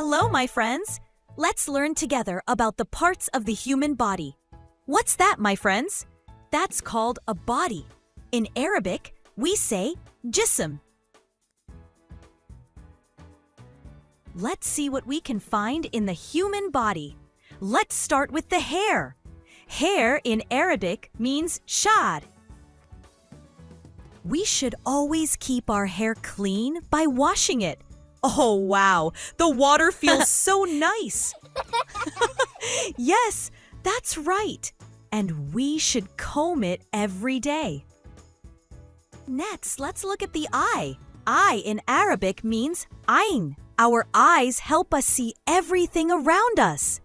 Hello, my friends. Let's learn together about the parts of the human body. What's that, my friends? That's called a body. In Arabic, we say جسم. Let's see what we can find in the human body. Let's start with the hair. Hair in Arabic means sha'ar. We should always keep our hair clean by washing it. Oh, wow, the water feels so nice. Yes, that's right. And we should comb it every day. Next, let's look at the eye. Eye in Arabic means ayn. Our eyes help us see everything around us.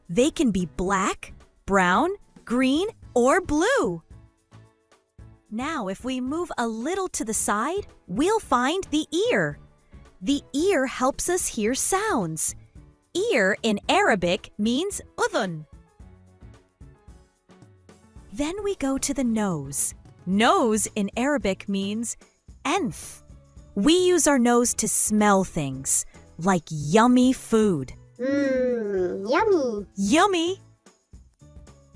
They can be black, brown, green, or blue. Now, if we move a little to the side, we'll find the ear. The ear helps us hear sounds. Ear in Arabic means udhun. Then we go to the nose. Nose in Arabic means anf. We use our nose to smell things, like yummy food. Yummy. Yummy!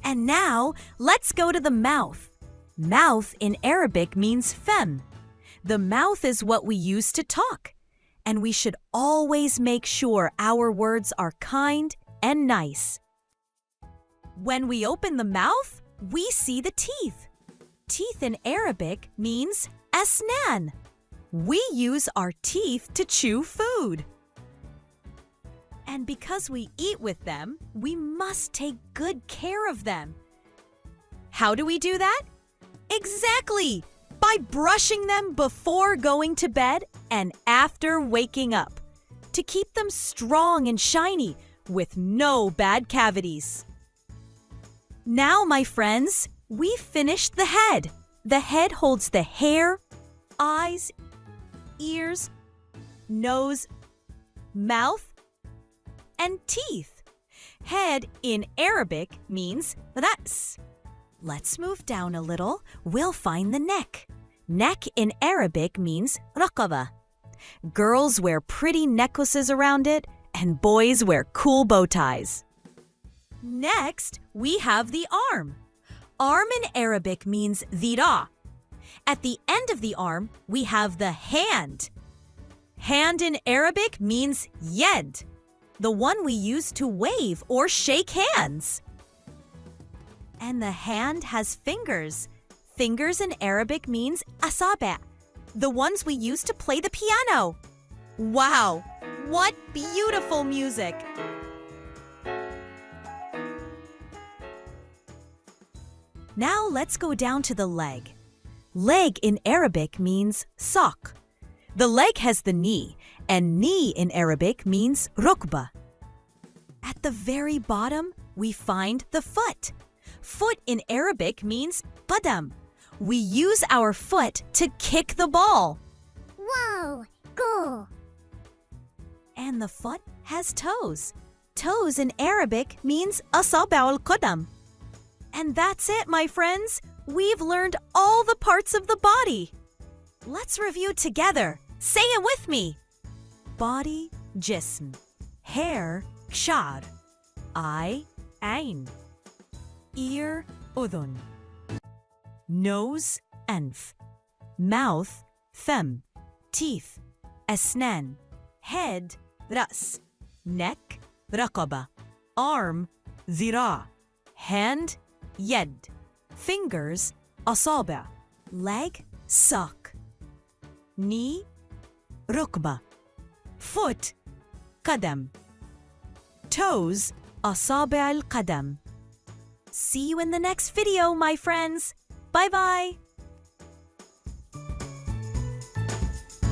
And now, let's go to the mouth. Mouth in Arabic means fem. The mouth is what we use to talk. And we should always make sure our words are kind and nice. When we open the mouth, we see the teeth. Teeth in Arabic means asnan. We use our teeth to chew food. And because we eat with them, we must take good care of them. How do we do that? Exactly! By brushing them before going to bed and after waking up, to keep them strong and shiny with no bad cavities. Now, my friends, we've finished the head. The head holds the hair, eyes, ears, nose, mouth, and teeth. Head in Arabic means ras. Let's move down a little. We'll find the neck. Neck in Arabic means raqaba. Girls wear pretty necklaces around it, and boys wear cool bow ties. Next, we have the arm. Arm in Arabic means dhira. At the end of the arm, we have the hand. Hand in Arabic means yed, the one we use to wave or shake hands. And the hand has fingers. Fingers in Arabic means asabi', the ones we use to play the piano. Wow, what beautiful music! Now let's go down to the leg. Leg in Arabic means sock. The leg has the knee, and knee in Arabic means rukba. At the very bottom, we find the foot. Foot in Arabic means qadam. We use our foot to kick the ball. Wow, cool. And the foot has toes. Toes in Arabic means asabi' al-qadam. And that's it, my friends. We've learned all the parts of the body. Let's review together. Say it with me. Body, jism. Hair, sha'ar. Eye, ayn. Ear, udhun. Nose, anf. Mouth, fem. Teeth, asnan. Head, ras. Neck, raqaba. Arm, dhira. Hand, yed. Fingers, asabi'. Leg, sak. Knee, rukba. Foot, qadam. Toes, asabi' al-qadam. See you in the next video, my friends. Bye-bye.